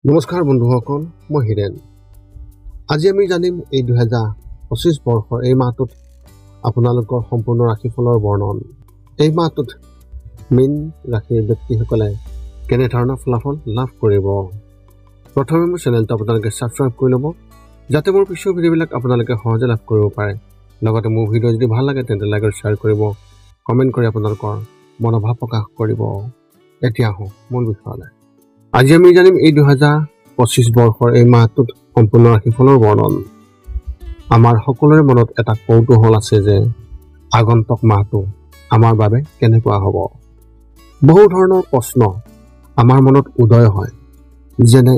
নমস্কাৰ বন্ধুসকল, মই হিৰেন। আজি আমি জানিম এই 2025 বৰ্ষৰ এই মাহটোত আপোনালোকৰ সম্পূৰ্ণ ৰাশিফলৰ বৰ্ণন। এই মাহটোত মীন ৰাশিৰ ব্যক্তিসকলে কেনেধৰণৰ ফলাফল লাভ কৰিব। প্ৰথমে মোৰ চেনেলটো আপোনালোকে ছাবস্ক্ৰাইব কৰি ল'ব, যাতে মোৰ পিছৰ ভিডিঅ'বিলাক আপোনালোকে সহজে লাভ কৰিব পাৰে। লগতে মোৰ ভিডিঅ' যদি ভাল লাগে তেন্তে লাইক আৰু শ্বেয়াৰ কৰিব, কমেণ্ট কৰি আপোনালোকৰ মনোভাৱ প্ৰকাশ কৰিব। এতিয়া আহোঁ মূল বিষয়লৈ। আজি আমি জানিম এই 2025 বৰ্ষৰ এই মাহটোত সম্পূৰ্ণ ৰাশিফলৰ বৰ্ণন। আমাৰ সকলোৰে মনত এটা কৌতূহল আছে যে আগন্তুক মাহটো আমাৰ বাবে কেনেকুৱা হ'ব। বহু ধৰণৰ প্ৰশ্ন আমাৰ মনত উদয় হয়, যেনে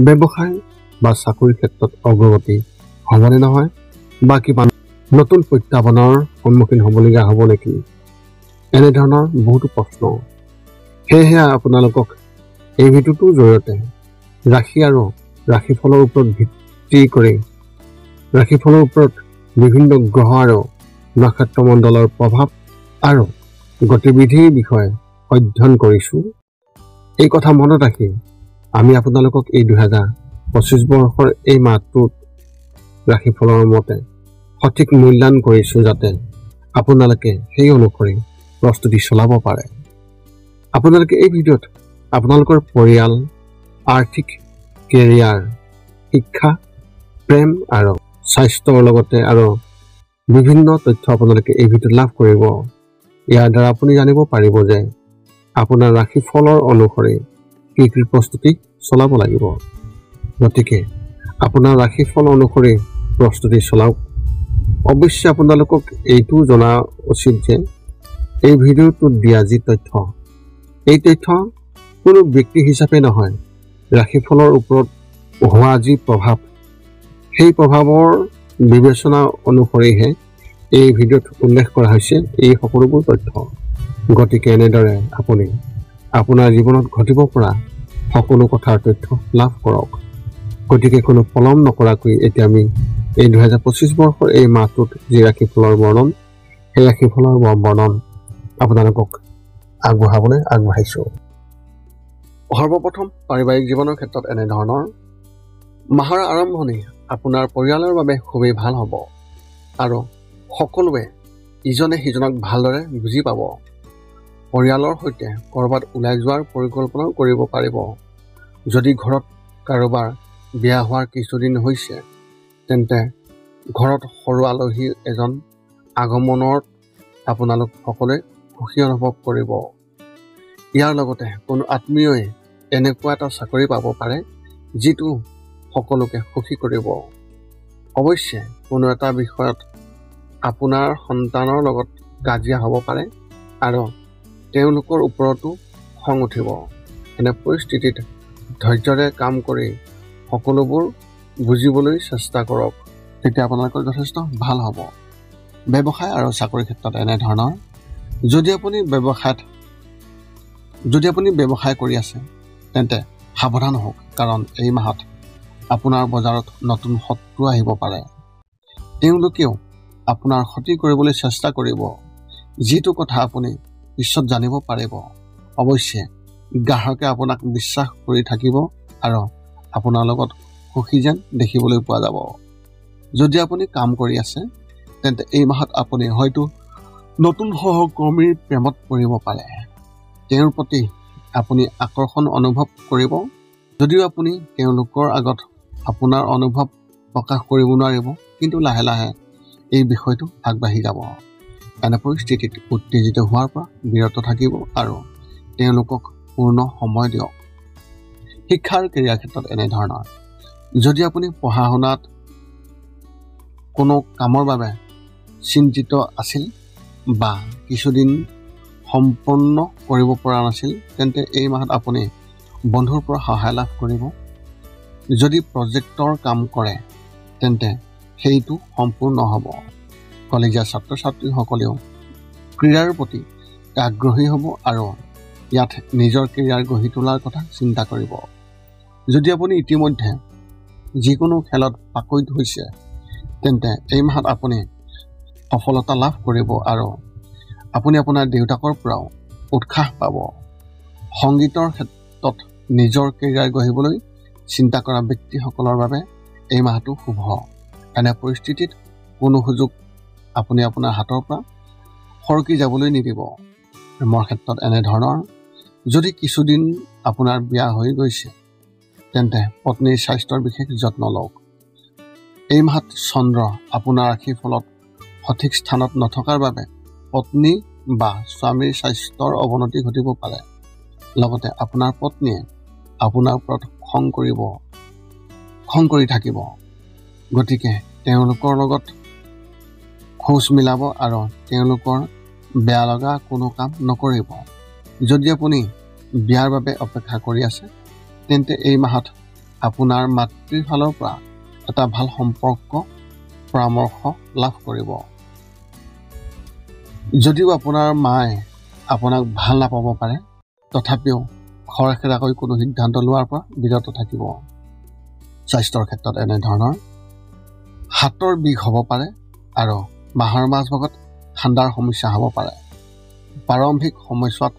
ব্যৱসায় বা চাকৰিৰ ক্ষেত্ৰত অগ্ৰগতি হ'বনে নহয়, বা কিবা নতুন প্ৰত্যাহ্বানৰ সন্মুখীন হ'বলগীয়া হ'ব নেকি, এনেধৰণৰ বহুতো প্ৰশ্ন। সেয়েহে আপোনালোকক এই ভিডিঅ'টোৰ জৰিয়তে ৰাশি আৰু ৰাশিফলৰ ওপৰত ভিত্তি কৰি ৰাশিফলৰ ওপৰত বিভিন্ন গ্ৰহ আৰু নক্ষত্ৰমণ্ডলৰ প্ৰভাৱ আৰু গতিবিধিৰ বিষয়ে অধ্যয়ন কৰিছোঁ। এই কথা মনত ৰাখি আমি আপোনালোকক এই 2025 বৰ্ষৰ এই মাহটোত ৰাশিফলৰ মতে সঠিক মূল্যায়ন কৰিছোঁ, যাতে আপোনালোকে সেই অনুসৰি প্ৰস্তুতি চলাব পাৰে। আপোনালোকে এই ভিডিঅ'ত আপোনালোকৰ পৰিয়াল, আৰ্থিক, কেৰিয়াৰ, শিক্ষা, প্ৰেম আৰু স্বাস্থ্যৰ লগতে আৰু বিভিন্ন তথ্য আপোনালোকে এই ভিডিঅ'ত লাভ কৰিব। ইয়াৰ দ্বাৰা আপুনি জানিব পাৰিব যে আপোনাৰ ৰাশিফলৰ অনুসৰি কি কি প্ৰস্তুতি চলাব লাগিব। গতিকে আপোনাৰ ৰাশিফল অনুসৰি প্ৰস্তুতি চলাওক। অৱশ্যে আপোনালোকক এইটো জনা উচিত যে এই ভিডিঅ'টোত দিয়া যি তথ্য, এই তথ্য কোনো ব্যক্তি হিচাপে নহয়, ৰাশিফলৰ ওপৰত হোৱা যি প্ৰভাৱ, সেই প্ৰভাৱৰ বিবেচনা অনুসৰিহে এই ভিডিঅ'ত উল্লেখ কৰা হৈছে এই সকলোবোৰ তথ্য। গতিকে এনেদৰে আপুনি আপোনাৰ জীৱনত ঘটিব পৰা সকলো কথাৰ তথ্য লাভ কৰক। গতিকে কোনো পলম নকৰাকৈ এতিয়া আমি এই 2025 বৰ্ষৰ এই মাহটোত যি ৰাশিফলৰ বৰ্ণন, সেই ৰাশিফলৰ বৰ্ণন আপোনালোকক আগবঢ়াবলৈ আগবাঢ়িছোঁ। সৰ্বপ্ৰথম পাৰিবাৰিক জীৱনৰ ক্ষেত্ৰত এনেধৰণৰ। মাহৰ আৰম্ভণি আপোনাৰ পৰিয়ালৰ বাবে খুবেই ভাল হ'ব আৰু সকলোৱে ইজনে সিজনক ভালদৰে বুজি পাব। পৰিয়ালৰ সৈতে ক'ৰবাত ওলাই যোৱাৰ পৰিকল্পনাও কৰিব পাৰিব। যদি ঘৰত কাৰোবাৰ বিয়া হোৱাৰ কিছুদিন হৈছে, তেন্তে ঘৰত সৰু আলহী এজন আগমনত আপোনালোক সকলোৱে সুখী অনুভৱ কৰিব। ইয়াৰ লগতে কোনো আত্মীয়ই এনেকুৱা এটা চাকৰি পাব পাৰে যিটো সকলোকে সুখী কৰিব। অৱশ্যে কোনো এটা বিষয়ত আপোনাৰ সন্তানৰ লগত কাজিয়া হ'ব পাৰে আৰু তেওঁলোকৰ ওপৰতো খং উঠিব। এনে পৰিস্থিতিত ধৈৰ্যৰে কাম কৰি সকলোবোৰ বুজিবলৈ চেষ্টা কৰক, তেতিয়া আপোনালোকৰ যথেষ্ট ভাল হ'ব। ব্যৱসায় আৰু চাকৰিৰ ক্ষেত্ৰত এনেধৰণৰ। যদি আপুনি ব্যৱসায় কৰি আছে, তেন্তে সাৱধান হওক, কাৰণ এই মাহত আপোনাৰ বজাৰত নতুন শত্ৰু আহিব পাৰে। তেওঁলোকেও আপোনাৰ ক্ষতি কৰিবলৈ চেষ্টা কৰিব, যিটো কথা আপুনি পিছত জানিব পাৰিব। অৱশ্যে গ্ৰাহকে আপোনাক বিশ্বাস কৰি থাকিব আৰু আপোনাৰ লগত সুখী যেন দেখিবলৈ পোৱা যাব। যদি আপুনি কাম কৰি আছে, তেন্তে এই মাহত আপুনি হয়তো নতুন সহকৰ্মীৰ প্ৰেমত পৰিব পাৰে। তেওঁৰ প্ৰতি আপুনি আকৰ্ষণ অনুভৱ কৰিব, যদিও আপুনি তেওঁলোকৰ আগত আপোনাৰ অনুভৱ প্ৰকাশ কৰিব নোৱাৰিব, কিন্তু লাহে লাহে এই বিষয়টো আগবাঢ়ি যাব। এনে পৰিস্থিতিত উত্তেজিত হোৱাৰ পৰা বিৰত থাকিব আৰু তেওঁলোকক পূৰ্ণ সময় দিয়ক। শিক্ষা আৰু কেৰিয়াৰ ক্ষেত্ৰত এনেধৰণৰ। যদি আপুনি পঢ়া শুনাত কোনো কামৰ বাবে চিন্তিত আছিল বা কিছুদিন সম্পন্ন কৰিব পৰা নাছিল, তেন্তে এই মাহত আপুনি বন্ধুৰ পৰা সহায় লাভ কৰিব। যদি প্ৰজেক্টৰ কাম কৰে, তেন্তে সেইটো সম্পূৰ্ণ হ'ব। কলেজীয়া ছাত্ৰ ছাত্ৰীসকলেও ক্ৰীড়াৰ প্ৰতি আগ্ৰহী হ'ব আৰু ইয়াত নিজৰ কেৰিয়াৰ গঢ়ি তোলাৰ কথা চিন্তা কৰিব। যদি আপুনি ইতিমধ্যে যিকোনো খেলত পাকৈত হৈছে, তেন্তে এই মাহত আপুনি সফলতা লাভ কৰিব আৰু আপুনি আপোনাৰ দেউতাকৰ পৰাও উৎসাহ পাব। সংগীতৰ ক্ষেত্ৰত নিজৰ কেৰিয়াৰ গঢ়িবলৈ চিন্তা কৰা ব্যক্তিসকলৰ বাবে এই মাহটো শুভ। এনে পৰিস্থিতিত কোনো সুযোগ আপুনি আপোনাৰ হাতৰ পৰা সৰকি যাবলৈ নিদিব। প্ৰেমৰ ক্ষেত্ৰত এনেধৰণৰ, যদি কিছুদিন আপোনাৰ বিয়া হৈ গৈছে তেন্তে পত্নীৰ স্বাস্থ্যৰ বিশেষ যত্ন লওক। এই মাহত চন্দ্ৰ আপোনাৰ ৰাশিৰ ফলত সঠিক স্থানত নথকাৰ বাবে পত্নী বা স্বামীৰ স্বাস্থ্যৰ অৱনতি ঘটিব পাৰে। লগতে আপোনাৰ পত্নীয়ে আপোনাৰ ওপৰত খং কৰি থাকিব। গতিকে তেওঁলোকৰ লগত খোজ মিলাব আৰু তেওঁলোকৰ বেয়া লগা কোনো কাম নকৰিব। যদি আপুনি বিয়াৰ বাবে অপেক্ষা কৰি আছে তেন্তে এই মাহত আপোনাৰ মাতৃৰ ফালৰ পৰা এটা ভাল পৰামৰ্শ লাভ কৰিব। যদিও আপোনাৰ মায়ে আপোনাক ভাল নাপাব পাৰে, তথাপিও খৰখেদাকৈ কোনো সিদ্ধান্ত লোৱাৰ পৰা বিৰত থাকিব। স্বাস্থ্যৰ ক্ষেত্ৰত এনেধৰণৰ, হাতৰ বিষ হ'ব পাৰে আৰু মাহৰ মাজভাগত ঠাণ্ডাৰ সমস্যা হ'ব পাৰে। প্ৰাৰম্ভিক সময়ছোৱাত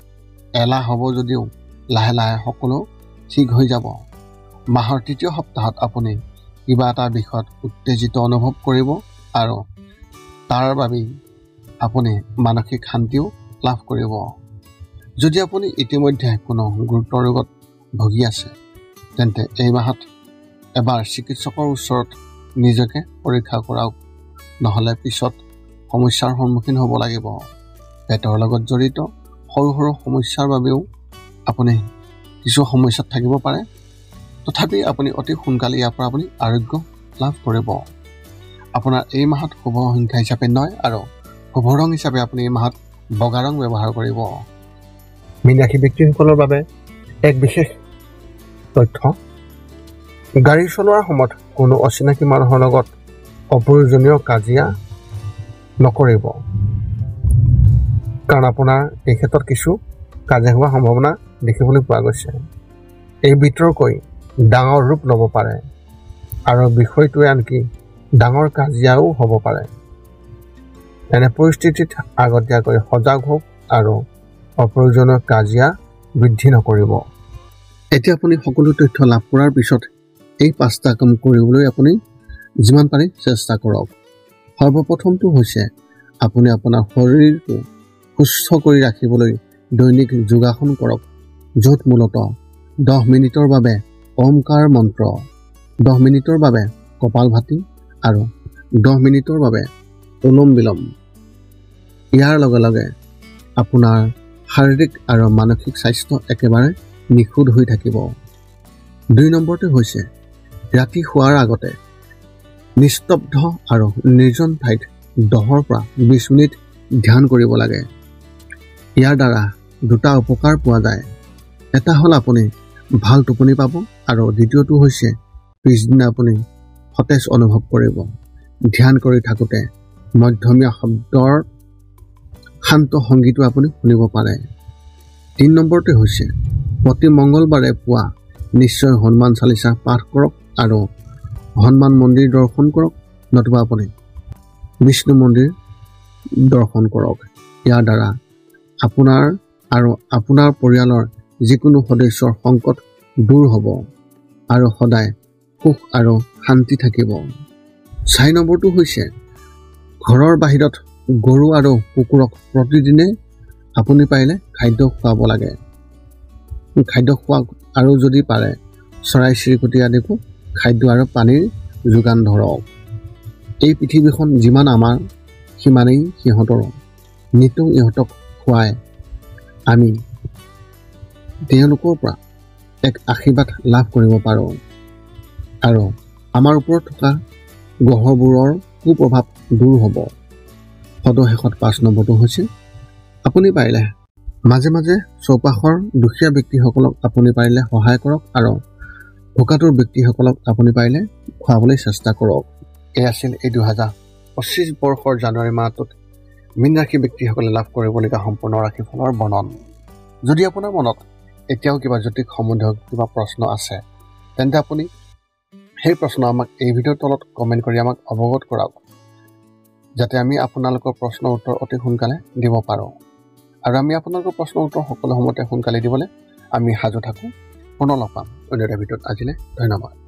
এলাহ হ'ব যদিও লাহে লাহে সকলো ঠিক হৈ যাব। মাহৰ তৃতীয় সপ্তাহত আপুনি কিবা এটা বিষয়ত উত্তেজিত অনুভৱ কৰিব আৰু তাৰ বাবেই আপুনি মানসিক শান্তিও লাভ কৰিব। যদি আপুনি ইতিমধ্যে কোনো গুৰুতৰ ৰোগত ভুগি আছে তেন্তে এই মাহত এবাৰ চিকিৎসকৰ ওচৰত নিজকে পৰীক্ষা কৰাওক, নহ'লে পিছত সমস্যাৰ সন্মুখীন হ'ব লাগিব। পেটৰ লগত জড়িত সৰু সৰু সমস্যাৰ বাবেও আপুনি কিছু সমস্যাত থাকিব পাৰে, তথাপি আপুনি অতি সোনকালে ইয়াৰ পৰা আপুনি আৰোগ্য লাভ কৰিব। আপোনাৰ এই মাহত শুভ সংখ্যা হিচাপে 9 আৰু শুভ ৰং হিচাপে আপুনি এই মাহত বগা ৰং ব্যৱহাৰ কৰিব। মীন ৰাশি ব্যক্তিসকলৰ বাবে এক বিশেষ তথ্য, গাড়ী চলোৱাৰ সময়ত কোনো অচিনাকি মানুহৰ লগত অপ্ৰয়োজনীয় কাজিয়া নকৰিব, কাৰণ আপোনাৰ এই ক্ষেত্ৰত কিছু কাজিয়া হোৱাৰ সম্ভাৱনা দেখিবলৈ পোৱা গৈছে। এই বিতৰ্কই ডাঙৰ ৰূপ ল'ব পাৰে আৰু বিষয়টোৱে আনকি ডাঙৰ কাজিয়াও হ'ব পাৰে। এনে পৰিস্থিতিত আগতীয়াকৈ সজাগ হওক আৰু অপ্ৰয়োজনীয় কাজিয়া বৃদ্ধি নকৰিব। এতিয়া আপুনি সকলো তথ্য লাভ কৰাৰ পিছত এই 5টা কাম কৰিবলৈ আপুনি যিমান পাৰি চেষ্টা কৰক। সৰ্বপ্ৰথমটো হৈছে আপুনি আপোনাৰ শৰীৰটো সুস্থ কৰি ৰাখিবলৈ দৈনিক যোগাসন কৰক, য'ত মূলতঃ 10 মিনিটৰ বাবে ওমকাৰ মন্ত্ৰ, 10 মিনিটৰ বাবে কপালভাতি আৰু 10 মিনিটৰ বাবে অনুলোম বিলোম। ইয়াৰ লগে লগে আপোনাৰ শাৰীৰিক আৰু মানসিক স্বাস্থ্য একেবাৰে নিখুঁত হৈ থাকিব। 2 নম্বৰটো হৈছে ৰাতি শোৱাৰ আগতে নিস্তব্ধ আৰু নিৰ্জন ঠাইত 10 পৰা 20 মিনিট ধ্যান কৰিব লাগে। ইয়াৰ দ্বাৰা 2টা উপকাৰ পোৱা যায়। এটা হ'ল আপুনি ভাল টোপনি পাব আৰু দ্বিতীয়টো হৈছে পিছদিনা আপুনি সতেজ অনুভৱ কৰিব। ধ্যান কৰি থাকোঁতে মধ্যমীয়া শব্দৰ শান্ত সংগীতো আপুনি শুনিব পাৰে। 3 নম্বৰটো হৈছে প্ৰতি মংগলবাৰে পুৱা নিশ্চয় হনুমান চালিচা পাঠ কৰক আৰু হনুমান মন্দিৰ দৰ্শন কৰক, নতুবা আপুনি বিষ্ণু মন্দিৰ দৰ্শন কৰক। ইয়াৰ দ্বাৰা আপোনাৰ আৰু আপোনাৰ পৰিয়ালৰ যিকোনো সদস্যৰ সংকট দূৰ হ'ব আৰু সদায় সুখ আৰু শান্তি থাকিব। 4 নম্বৰটো হৈছে ঘৰৰ বাহিৰত গৰু আৰু কুকুৰক প্ৰতিদিনে আপুনি পাৰিলে খাদ্য খুৱাব লাগে। খাদ্য খোৱাওক আৰু যদি পাৰে চৰাই চিৰিকটি আদিকো খাদ্য আৰু পানীৰ যোগান ধৰক। এই পৃথিৱীখন যিমান আমাৰ সিমানেই সিহঁতৰো। নিতৌ ইহঁতক খুৱাই আমি তেওঁলোকৰ পৰা এক আশীৰ্বাদ লাভ কৰিব পাৰোঁ আৰু আমাৰ ওপৰত থকা গ্ৰহবোৰৰ কুপ্ৰভাৱ দূৰ হ'ব। সদশেষত 5 নম্বৰটো হৈছে আপুনি পাৰিলে মাজে মাজে চৌপাশৰ দুখীয়া ব্যক্তিসকলক আপুনি পাৰিলে সহায় কৰক আৰু ভোকাতুৰ ব্যক্তিসকলক আপুনি পাৰিলে খুৱাবলৈ চেষ্টা কৰক। এই আছিল এই 2025 বৰ্ষৰ জানুৱাৰী মাহটোত মীন ৰাশি ব্যক্তিসকলে লাভ কৰিবলগীয়া সম্পূৰ্ণ ৰাশিফলৰ বৰ্ণন। যদি আপোনাৰ মনত এতিয়াও কিবা জ্যোতিষ সম্বন্ধীয় কিবা প্ৰশ্ন আছে তেন্তে আপুনি সেই প্ৰশ্ন আমাক এই ভিডিঅ'ৰ তলত কমেণ্ট কৰি আমাক অৱগত কৰাওক, যাতে আমি আপোনালোকৰ প্ৰশ্নৰ উত্তৰ অতি সোনকালে দিব পাৰোঁ। আৰু আমি আপোনালোকৰ প্ৰশ্নৰ উত্তৰ সকলো সময়তে সোনকালে দিবলৈ আমি সাজু থাকোঁ। পুনৰ লগ পাম অন্য এটা ভিডিঅ'ত। আজিলৈ ধন্যবাদ।